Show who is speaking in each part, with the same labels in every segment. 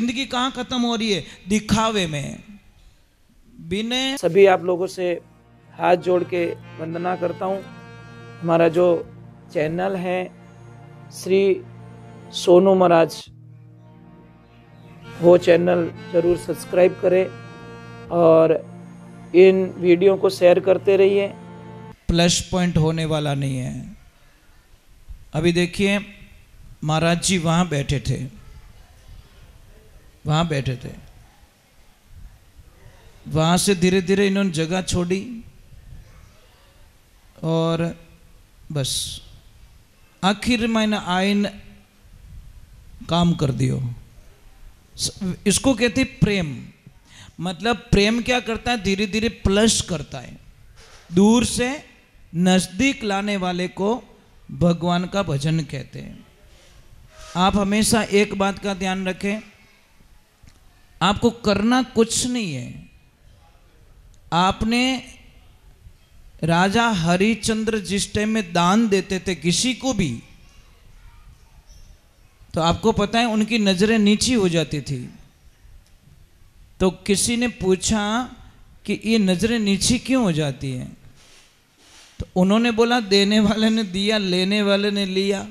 Speaker 1: जिंदगी कहाँ खत्म हो रही है? दिखावे में। बिना
Speaker 2: सभी आप लोगों से हाथ जोड़ के वंदना करता हूँ। हमारा जो चैनल है श्री सोनू महाराज, वो चैनल जरूर सब्सक्राइब करें और इन वीडियो को शेयर करते रहिए।
Speaker 1: प्लस पॉइंट होने वाला नहीं है। अभी देखिए महाराज जी वहाँ बैठे थे, वहाँ बैठे थे, वहाँ से धीरे धीरे इन्होंने जगह छोड़ी और बस आखिर में आइन काम कर दियो। इसको कहते प्रेम। मतलब प्रेम क्या करता है? धीरे धीरे प्लस करता है। दूर से नजदीक लाने वाले को भगवान का भजन कहते हैं। आप हमेशा एक बात का ध्यान रखें, आपको करना कुछ नहीं है। आपने राजा हरिश्चंद्र जिस टाइम में दान देते थे किसी को भी, तो आपको पता है उनकी नजरें नीची हो जाती थी। तो किसी ने पूछा कि ये नजरें नीची क्यों हो जाती हैं? तो उन्होंने बोला देने वाले ने दिया, लेने वाले ने लिया।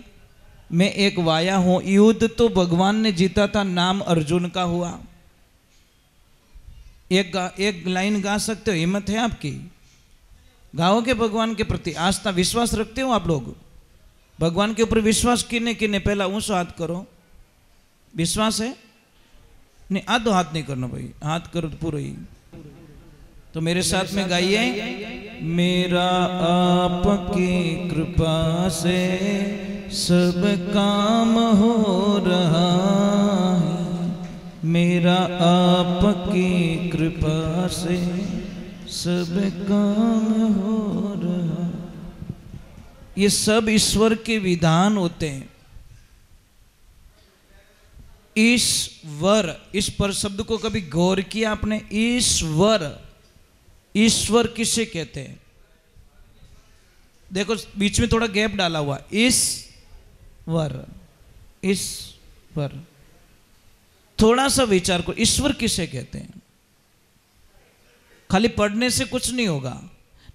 Speaker 1: मैं एक वाया हूं। युद्ध तो भगवान ने जीता था, नाम अर्जुन का हुआ। एक लाइन गा सकते हो? हिम्मत है आपकी? गाओगे भगवान के प्रति आस्था विश्वास रखते हो आप लोग? भगवान के ऊपर विश्वास किने किने? पहला ऊंचा हाथ करो। विश्वास है? नहीं, आधो हाथ नहीं करना भाई, हाथ करो तो पूरा ही। तो मेरे साथ में गाइए, मेरा आपकी कृपा से सब काम हो रहा है, मेरा आपकी कृपा से सब काम हो रहा। ये सब ईश्वर के विधान होते हैं। ईश्वर, इस पर शब्द को कभी गौर किया आपने? ईश्वर, ईश्वर किसे कहते हैं? देखो बीच में थोड़ा गैप डाला हुआ। ईश्वर, ईश्वर, थोड़ा सा विचार करो, ईश्वर किसे कहते हैं? खाली पढ़ने से कुछ नहीं होगा,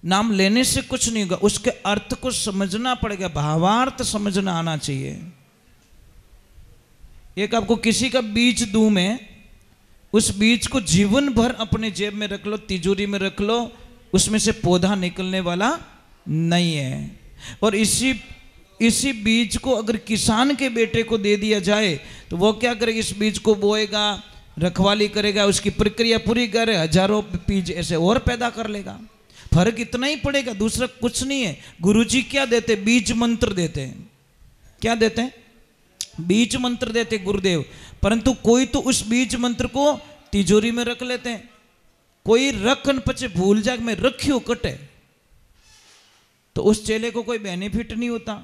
Speaker 1: नाम लेने से कुछ नहीं होगा, उसके अर्थ को समझना पड़ेगा, भावार्थ समझना आना चाहिए। एक आपको किसी का बीज दूं मैं, उस बीज को जीवन भर अपने जेब में रख लो, तिजोरी में रख लो, उसमें से पौधा निकलने वाला नहीं है। और इसी बीज को अगर किसान के बेटे को दे दिया जाए तो वो क्या करेगा? इस बीज को बोएगा, रखवाली करेगा, उसकी प्रक्रिया पूरी करे, हजारों बीज ऐसे और पैदा कर लेगा। फर्क इतना ही पड़ेगा, दूसरा कुछ नहीं है। गुरुजी क्या देते? बीज मंत्र देते हैं। क्या देते हैं? बीज मंत्र देते गुरुदेव। परंतु कोई तो उस बीज मंत्र को तिजोरी में रख लेते हैं, कोई रखन पचे भूल जाए मैं रखियो कटे, तो उस चेले को कोई बेनिफिट नहीं होता।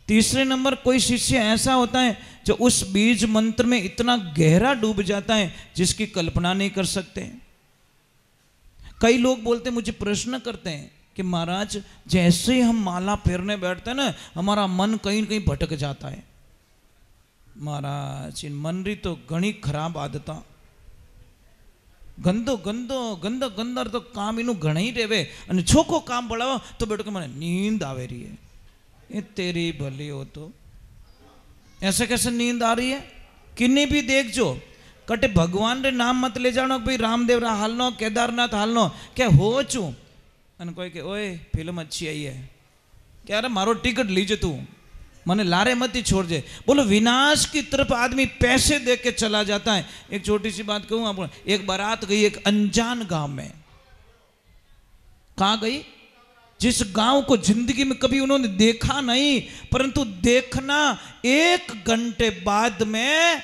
Speaker 1: तीसरे नंबर, कोई शिष्य ऐसा होता है जो उस बीज मंत्र में इतना गहरा डूब जाता है जिसकी कल्पना नहीं कर सकते। कई लोग बोलते हैं, मुझे प्रश्न करते हैं कि महाराज जैसे ही हम माला फेरने बैठते हैं ना, हमारा मन कहीं न कहीं भटक जाता है। महाराज इन मन री तो घनी खराब आदत, गंदो गंदो गंदो गंदर तो काम इनू घना ही रेवे, अने छोको काम बढ़ाओ तो बेटो के मन नींद आवे रही है। ये तेरी भली हो तो ऐसे कैसे नींद आ रही है? किन्नी भी देख जो कटे भगवान रे नाम मत ले जानो भाई रामदेव रा हालनो, केदारनाथ हालनो, क्या हो चू? अने कोई के ओए फिल्म अच्छी आई है, क्या रे मारो टिकट लीजे तू, मने लारे मत ही छोड़ दे। बोलो विनाश की तरफ आदमी पैसे दे के चला जाता है। एक छोटी सी बात कहूं आपको, एक बारात गई एक अनजान गांव में। कहां गई? जिस गांव को जिंदगी में कभी उन्होंने देखा नहीं, परंतु देखना 1 घंटे बाद में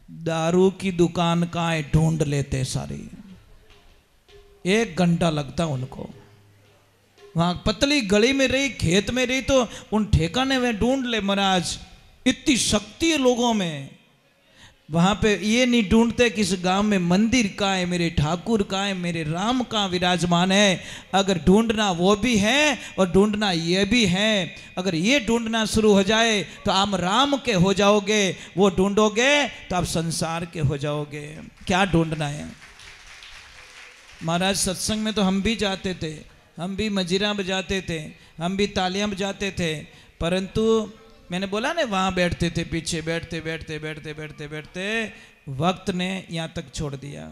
Speaker 1: दारू की दुकान कहां है ढूंढ लेते सारी। 1 घंटा लगता उनको। वहां पतली गली में रही, खेत में रही, तो उन ठेकाने में ढूंढ ले। महाराज इतनी शक्ति है लोगों में। वहां पे ये नहीं ढूंढते कि इस गांव में मंदिर कहाँ है, मेरे ठाकुर कहाँ है, मेरे राम कहाँ विराजमान है। अगर ढूंढना वो भी है और ढूंढना ये भी है। अगर ये ढूंढना शुरू हो जाए तो आप राम के हो जाओगे, वो ढूंढोगे तो आप संसार के हो जाओगे। क्या ढूंढना है? महाराज सत्संग में तो हम भी जाते थे, हम भी मजीरा बजाते थे, हम भी तालियां बजाते थे, परंतु मैंने बोला ना वहाँ बैठते थे, पीछे बैठते बैठते बैठते बैठते बैठते वक्त ने यहाँ तक छोड़ दिया,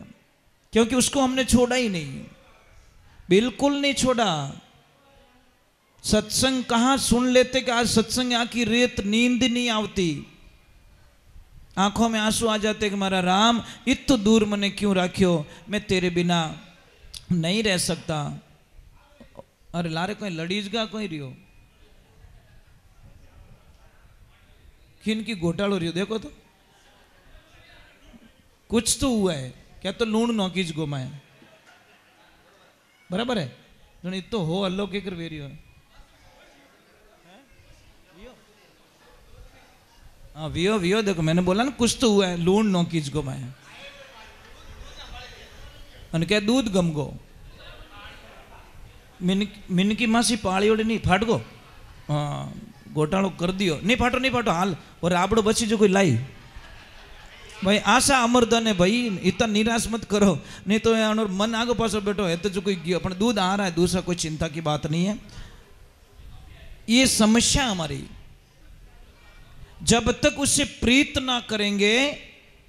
Speaker 1: क्योंकि उसको हमने छोड़ा ही नहीं, बिल्कुल नहीं छोड़ा। सत्संग कहाँ सुन लेते कि आज सत्संग आखी रेत नींद नहीं आवती, आंखों में आंसू आ जाते कि हमारा राम इतने दूर मने क्यों राख्यो, मैं तेरे बिना नहीं रह सकता। अरे लारे कोई लड़ीज गा कोई रियो किन की घोटालो रियो, देखो तो कुछ तो हुआ है क्या, तो लूण नौकीज गोमाया बराबर है, तो हो अल्लो के कर वेरियो है। हाँ वियो वियो, देखो मैंने बोला ना कुछ तो हुआ है, लूण नौकीज गोमाया અને કે दूध गमगो मिनकी मासी पाड़ी ओडे नहीं फाट गो, हाँ घोटालो कर दियो, नहीं फाटो हाल, और राबड़ो बची जो कोई लाई भाई आशा अमरधन है भाई, इतना निराश मत करो, नहीं तो मन आगे पास बैठो है तो जो कोई गयो अपन दूध आ रहा है, दूसरा कोई चिंता की बात नहीं है। ये समस्या हमारी, जब तक उससे प्रीत ना करेंगे।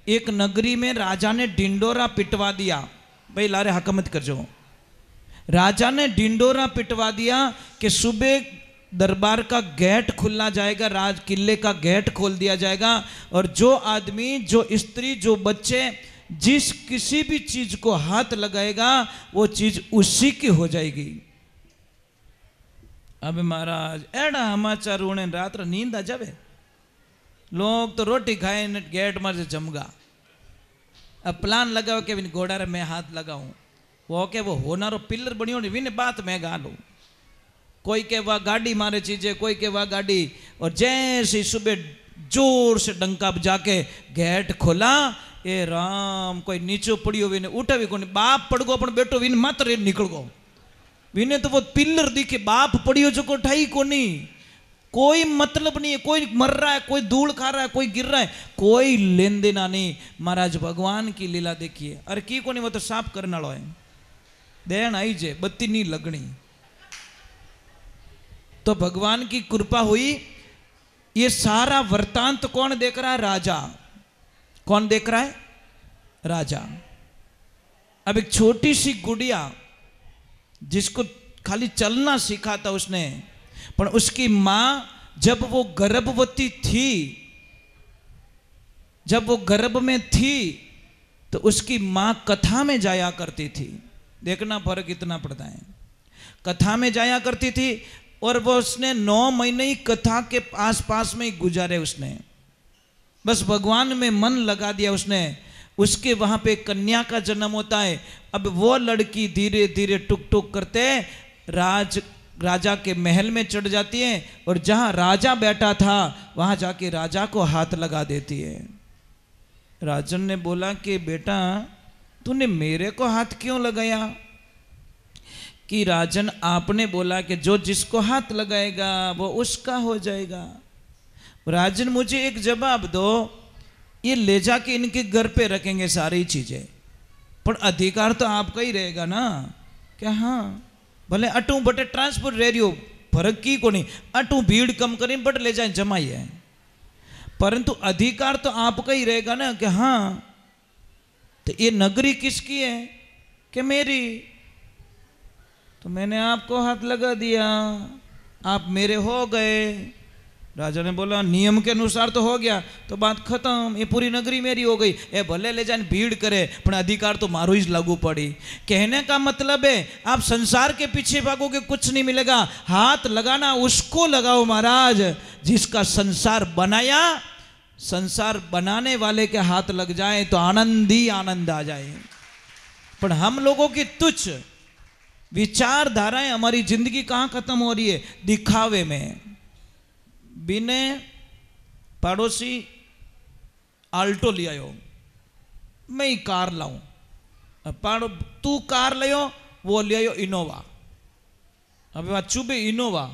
Speaker 1: एक नगरी में राजा ने डिंडोरा पिटवा दिया, भाई लारे हकमत कर जो, राजा ने डिंडोरा पिटवा दिया कि सुबह दरबार का गेट खुलना जाएगा, राज किले का गेट खोल दिया जाएगा, और जो आदमी, जो स्त्री, जो बच्चे जिस किसी भी चीज को हाथ लगाएगा वो चीज उसी की हो जाएगी। अब महाराज एड़ा समाचार उड़े रात नींद आ जावे, लोग तो रोटी खाए गेट मार से जमगा। अब प्लान लगाओ कि घोड़ा रे मैं हाथ लगाऊं, वो के वो होनारो पिलर बनियो ने विने बात मैं गा लूं। कोई के वह गाड़ी मारे चीजें, कोई के वह गाड़ी, और जैसे सुबह जोर से डंका बजा के गेट खोला, ए राम कोई नीचो पड़ियो विने उठा भी कोनी, बाप पड़ गो अपन बेटो विने मात्र निकल गो, विने तो वो पिलर दिखे बाप पड़ियो जो को ठाई कोनी, कोई मतलब नहीं है, कोई मर रहा है, कोई धूल खा रहा है, कोई गिर रहा है, कोई लेन देना नहीं। महाराज भगवान की लीला देखिए, अरे की कोनी वो तो साफ करने वालो है, देन आई जे बत्ती नहीं लगनी, तो भगवान की कृपा हुई। ये सारा वृतांत कौन देख रहा है? राजा। कौन देख रहा है? राजा। अब एक छोटी सी गुड़िया जिसको खाली चलना सीखा था उसने, पर उसकी मां जब वो गर्भवती थी, जब वो गर्भ में थी तो उसकी मां कथा में जाया करती थी। देखना फर्क इतना पड़ता है, कथा में जाया करती थी, और वो उसने 9 महीने ही कथा के आसपास में ही गुजारे उसने, बस भगवान में मन लगा दिया उसने। उसके वहां पे कन्या का जन्म होता है। अब वो लड़की धीरे धीरे टुक टुक करते राजा के महल में चढ़ जाती है, और जहां राजा बैठा था वहां जाके राजा को हाथ लगा देती है। राजन ने बोला कि बेटा तूने मेरे को हाथ क्यों लगाया? कि राजन आपने बोला कि जो जिसको हाथ लगाएगा वो उसका हो जाएगा। राजन मुझे एक जवाब दो, ये ले जाके इनके घर पे रखेंगे सारी चीजें, पर अधिकार तो आपका ही रहेगा ना? क्या हाँ भले अटू बटे ट्रांसपोर्ट रह रही हो, फर्क की को नहीं, अटू भीड़ कम करें बट ले जाए जमाई है, परंतु अधिकार तो आपका ही रहेगा ना कि हाँ। तो ये नगरी किसकी है? कि मेरी। तो मैंने आपको हाथ लगा दिया, आप मेरे हो गए। राजा ने बोला नियम के अनुसार तो हो गया, तो बात खत्म, ये पूरी नगरी मेरी हो गई। ए भले ले जाने भीड़ करे, पर अधिकार तो मारो ही लागू पड़ी। कहने का मतलब है आप संसार के पीछे भागोगे कुछ नहीं मिलेगा, हाथ लगाना उसको लगाओ महाराज जिसका संसार बनाया। संसार बनाने वाले के हाथ लग जाए तो आनंद ही आनंद आ जाए। पर हम लोगों की तुच्छ विचारधाराएं हमारी जिंदगी कहाँ खत्म हो रही है? दिखावे में। बिने पड़ोसी आल्टो ले आयो, मैं ही कार लाऊं। पाड़ो तू कार ले आयो, वो ले आयो इनोवा। अब बात चुबे इनोवा,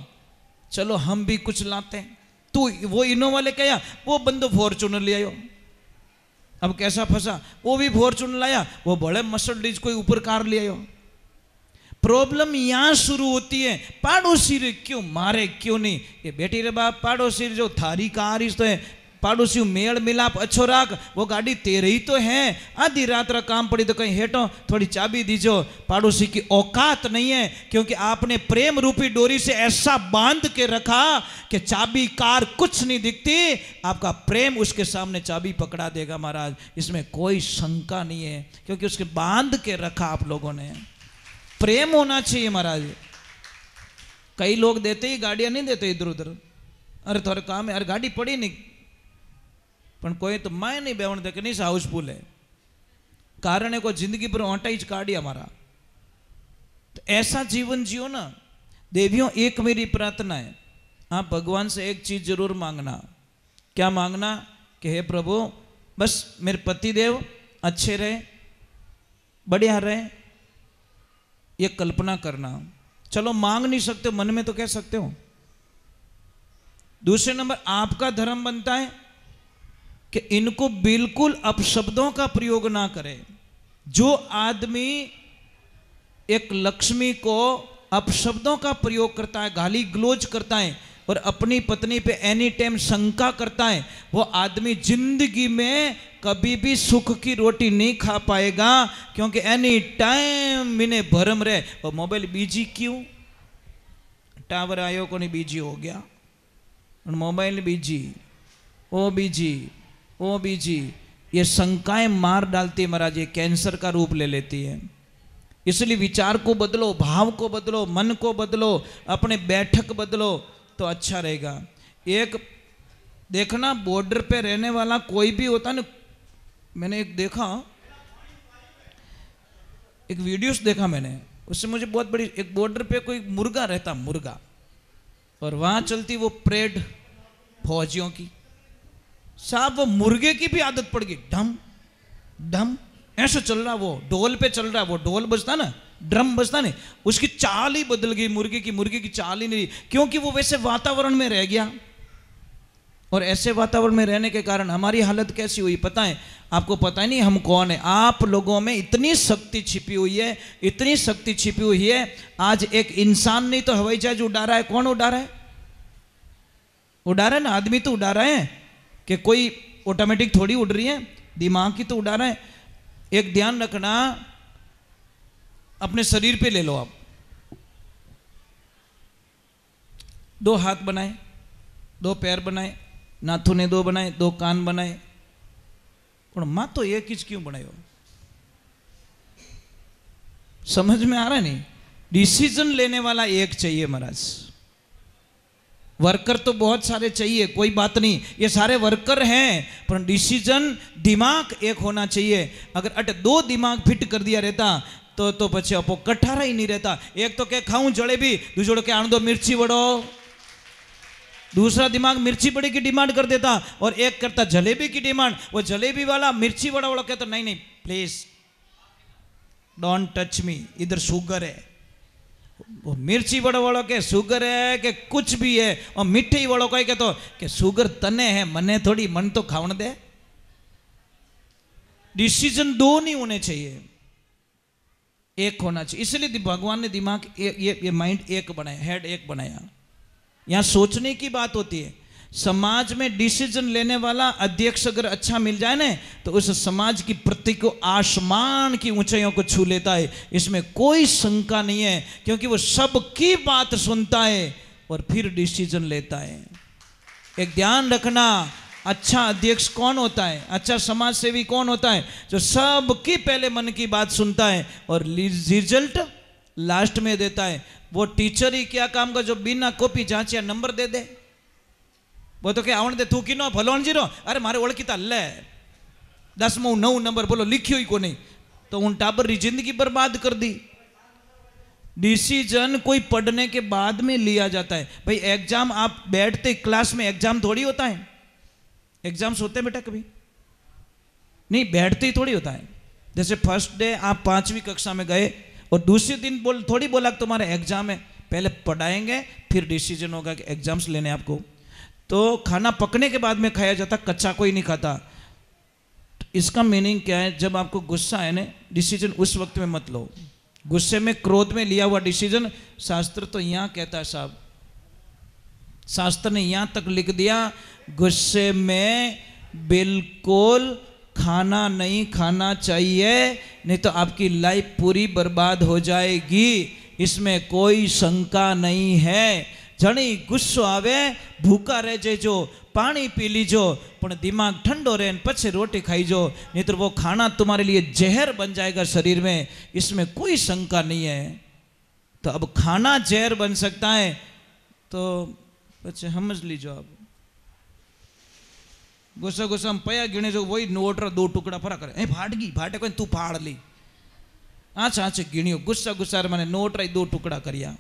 Speaker 1: चलो हम भी कुछ लाते हैं। तू वो इनोवा लेके आया, वो बंदो फॉर्चूनर ले आयो। अब कैसा फंसा, वो भी फॉर्चूनर लाया, वो बड़े मर्सिडीज कोई ऊपर कार ले आयो। प्रॉब्लम यहां शुरू होती है, पाड़ोसी रे क्यों मारे क्यों नहीं। ये बेटी रे बाप, पड़ोसी जो थारी कार इस तो है, पड़ोसी मेल मिलाप अच्छो राख, वो गाड़ी तेरे ही तो है। आधी रात रा काम पड़ी तो कहीं हेटो थोड़ी चाबी दीजो। पड़ोसी की औकात नहीं है, क्योंकि आपने प्रेम रूपी डोरी से ऐसा बांध के रखा कि चाबी कार कुछ नहीं दिखती, आपका प्रेम उसके सामने चाबी पकड़ा देगा महाराज। इसमें कोई शंका नहीं है, क्योंकि उसके बांध के रखा आप लोगों ने। प्रेम होना चाहिए महाराज। कई लोग देते ही गाड़ियां नहीं देते इधर उधर, अरे थोड़े काम है, अरे गाड़ी पड़ी नहीं, पण कोई तो मैं नहीं बेवण दे कि नहीं हाउसफुल है, कारण है को जिंदगी पर ऑटाइज काढ़ी हमारा। तो ऐसा जीवन जियो ना देवियों। एक मेरी प्रार्थना है, आप भगवान से एक चीज जरूर मांगना। क्या मांगना? कि हे प्रभु, बस मेरे पति देव अच्छे रहे, बढ़िया रहे, ये कल्पना करना। चलो मांग नहीं सकते, मन में तो कह सकते हो। दूसरे नंबर, आपका धर्म बनता है कि इनको बिल्कुल अपशब्दों का प्रयोग ना करें। जो आदमी एक लक्ष्मी को अपशब्दों का प्रयोग करता है, गाली गलौज करता है और अपनी पत्नी पे एनी टाइम शंका करता है, वो आदमी जिंदगी में कभी भी सुख की रोटी नहीं खा पाएगा, क्योंकि एनी टाइम इन्हें भरम रहे। और मोबाइल बीजी क्यों? टावर आयो को नहीं बीजी हो गया, मोबाइल बीजी, वो बीजी, वो बीजी, ये शंकाएं मार डालती है महाराज, ये कैंसर का रूप ले लेती है। इसलिए विचार को बदलो, भाव को बदलो, मन को बदलो, अपने बैठक बदलो तो अच्छा रहेगा। एक देखना, बॉर्डर पे रहने वाला कोई भी होता ना, मैंने एक देखा, एक वीडियोस देखा मैंने, उससे मुझे बहुत बड़ी, एक बॉर्डर पे कोई मुर्गा रहता, मुर्गा, और वहां चलती वो परेड फौजियों की। साहब वो मुर्गे की भी आदत पड़ गई, ढम ढम ऐसा चल रहा, वो ढोल पे चल रहा, वो ढोल बजता ना, ड्रम बजता नहीं, उसकी चाल ही बदल गई मुर्गे की चाल ही नहीं, क्योंकि वो वैसे वातावरण में रह गया। और ऐसे वातावरण में रहने के कारण हमारी हालत कैसी हुई पता है आपको? पता ही नहीं हम कौन है। आप लोगों में इतनी शक्ति छिपी हुई है, इतनी शक्ति छिपी हुई है। आज एक इंसान नहीं तो हवाई जहाज उड़ा रहा है। कौन उड़ा रहा है? उड़ा रहा है ना, आदमी तो उड़ा रहा है, कि कोई ऑटोमेटिक थोड़ी उड़ रही है, दिमाग की तो उड़ा रहा है। एक ध्यान रखना, अपने शरीर पे ले लो आप, 2 हाथ बनाए, 2 पैर बनाए, नाथुने 2 बनाए, 2 कान बनाए, पर मां तो एक ही क्यों बनायो? समझ में आ रहा है नहीं? डिसीजन लेने वाला एक चाहिए महाराज। वर्कर तो बहुत सारे चाहिए, कोई बात नहीं, ये सारे वर्कर हैं, पर डिसीजन दिमाग एक होना चाहिए। अगर अट 2 दिमाग फिट कर दिया रहता तो पछे अपो कठारा ही नहीं रहता। एक तो क्या खाऊं जलेबी, दूसरो के आण दो मिर्ची वड़ो, दूसरा दिमाग मिर्ची बड़ी की डिमांड कर देता और एक करता जलेबी की डिमांड। वो जलेबी वाला मिर्ची वड़ा वाला कहता नहीं नहीं प्लीज डोंट टच मी, इधर शुगर है। वो मिर्ची वड़ा वालों के शुगर है कि कुछ भी है, और मिठाई वालों का कहते कि शुगर तने है, मने थोड़ी, मन तो खावन दे। डिसीजन 2 नहीं होने चाहिए, एक होना चाहिए। इसलिए भगवान ने दिमाग ये माइंड एक बनाया, हेड एक बनाया। यहां सोचने की बात होती है। समाज में डिसीजन लेने वाला अध्यक्ष अगर अच्छा मिल जाए ना, तो उस समाज की प्रति को आसमान की ऊंचाइयों को छू लेता है, इसमें कोई शंका नहीं है, क्योंकि वो सबकी बात सुनता है और फिर डिसीजन लेता है। एक ध्यान रखना, अच्छा अध्यक्ष कौन होता है, अच्छा समाज सेवी कौन होता है? जो सबकी पहले मन की बात सुनता है और रिजल्ट लास्ट में देता है। वो टीचर ही क्या काम का जो बिना कॉपी जांचिया नंबर दे दे? वो तो क्या आवण दे तू किनो भलोण जीरो, अरे मारे ओळखीता ले 10मो 9 नंबर बोलो लिखियो ही को नहीं, तो उन टाबर की जिंदगी बर्बाद कर दी। डिसीजन कोई पढ़ने के बाद में लिया जाता है। भाई एग्जाम आप बैठते क्लास में, एग्जाम थोड़ी होता है। एग्जाम्स होते हैं बेटा कभी? नहीं, बैठते ही थोड़ी होता है। जैसे फर्स्ट डे आप 5वीं कक्षा में गए और दूसरे दिन थोड़ी बोला कि तुम्हारा एग्जाम है, पहले पढ़ाएंगे फिर डिसीजन होगा कि एग्जाम्स लेने आपको। तो खाना पकने के बाद में खाया जाता, कच्चा कोई नहीं खाता। तो इसका मीनिंग क्या है? जब आपको गुस्सा है ना, डिसीजन उस वक्त में मत लो। गुस्से में, क्रोध में लिया हुआ डिसीजन, शास्त्र तो यहाँ कहता है साहब, शास्त्र ने यहाँ तक लिख दिया, गुस्से में बिल्कुल खाना नहीं खाना चाहिए, नहीं तो आपकी लाइफ पूरी बर्बाद हो जाएगी, इसमें कोई शंका नहीं है। जणी गुस्सो आवे भूखा रह जेजो, पानी पी लीजो, पर दिमाग ठंडो रहे पछे रोटी खाईजो, नहीं तो वो खाना तुम्हारे लिए जहर बन जाएगा शरीर में, इसमें कोई शंका नहीं है। तो अब खाना जहर बन सकता है तो पछे समझ लीजो। आप गुस्सा गुस्सा हम पया गिने जो वही नोट रा 2 टुकड़ा फरा करे, फाटे कोई तू फाड़ ली, आछ आछ गिणियो, गुस्सा गुस्सा मैंने नोट रा 2 टुकड़ा करिया।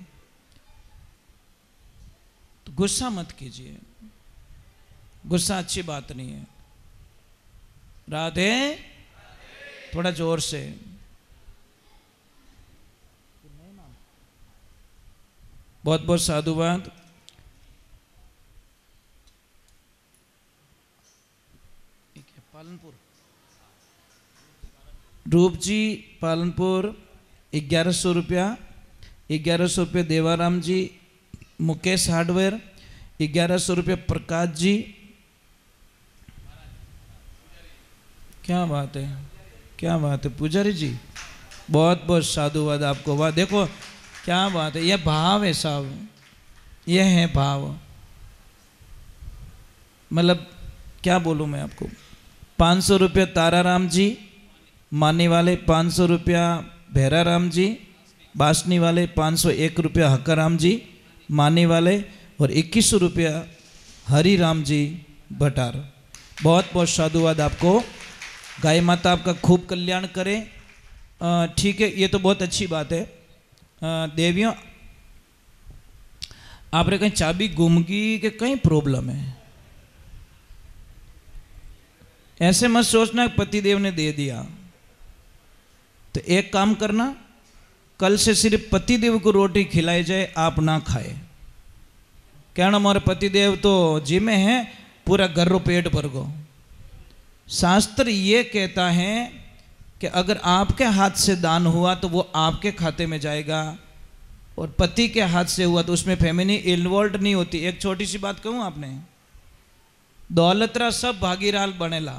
Speaker 1: तो गुस्सा मत कीजिए, गुस्सा अच्छी बात नहीं है। राधे, थोड़ा जोर से। बहुत बहुत साधुवाद। पालनपुर, रूप जी पालनपुर 1100 रुपया, 1100 रुपये देवाराम जी, मुकेश हार्डवेयर 1100 रुपये प्रकाश जी। क्या बात है, क्या बात है पुजारी जी, बहुत बहुत साधुवाद आपको। वाह, देखो क्या बात है, यह भाव है साहब, यह है भाव। मतलब क्या बोलूँ मैं आपको। 500 रुपये ताराराम जी मानी वाले, 500 रुपया भैराराम जी बासनी वाले, 501 रुपया हकाराम जी मानी वाले, और 2100 रुपया हरिराम जी भटार। बहुत बहुत साधुवाद आपको। गाय माता आपका खूब कल्याण करे। ठीक है, ये तो बहुत अच्छी बात है। देवियों, आपने कहीं चाबी गुम गई कि कहीं प्रॉब्लम है, ऐसे मत सोचना पतिदेव ने दे दिया। तो एक काम करना, कल से सिर्फ पतिदेव को रोटी खिलाई जाए, आप ना खाए। कहना हमारे पतिदेव तो जिम्मे हैं, पूरा घर रो पेट भर गो। शास्त्र ये कहता है कि अगर आपके हाथ से दान हुआ तो वो आपके खाते में जाएगा, और पति के हाथ से हुआ तो उसमें फैमिली इन्वॉल्व नहीं होती। एक छोटी सी बात कहूँ, आपने दौलतरा सब भागीदार बनेला,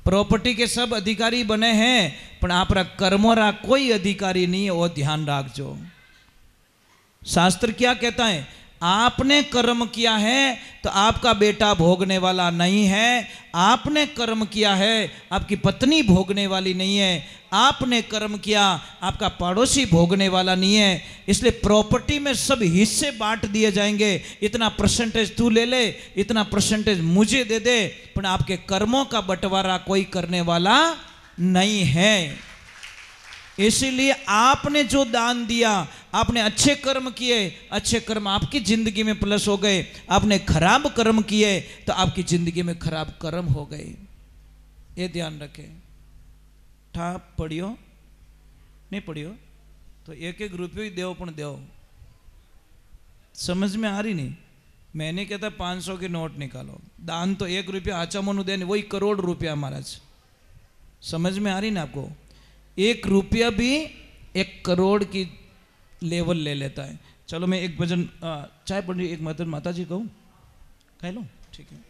Speaker 1: प्रॉपर्टी के सब अधिकारी बने हैं, पर आपरा कर्मोरा कोई अधिकारी नहीं है, वो ध्यान रखजो। शास्त्र क्या कहता है? आपने कर्म किया है तो आपका बेटा भोगने वाला नहीं है, आपने कर्म किया है आपकी पत्नी भोगने वाली नहीं है, आपने कर्म किया आपका पड़ोसी भोगने वाला नहीं है। इसलिए प्रॉपर्टी में सब हिस्से बांट दिए जाएंगे, इतना परसेंटेज तू ले ले, इतना परसेंटेज मुझे दे दे, पर आपके कर्मों का बंटवारा कोई करने वाला नहीं है। इसीलिए आपने जो दान दिया, आपने अच्छे कर्म किए, अच्छे कर्म आपकी जिंदगी में प्लस हो गए, आपने खराब कर्म किए तो आपकी जिंदगी में खराब कर्म हो गए। ये ध्यान रखें। ठाप पढ़ियो नहीं पढ़ियो तो एक एक रुपये ही देव, पण देव। समझ में आ रही नहीं? मैं नहीं कहता 500 के नोट निकालो, दान तो 1 रुपया आचा मनु दे, वही करोड़ रुपया महाराज। समझ में आ रही ना आपको? 1 रुपया भी 1 करोड़ की लेवल ले लेता है। चलो मैं एक भजन चाय पढ़ रही, एक माता जी कहूँ, कह लो, ठीक है।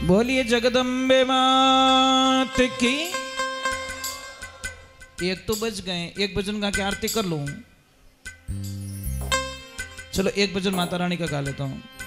Speaker 1: बोलिए जगदम्बे मात की। एक तो बज गए, एक भजन गा के आरती कर लूं। चलो एक भजन माता रानी का गा लेता हूं।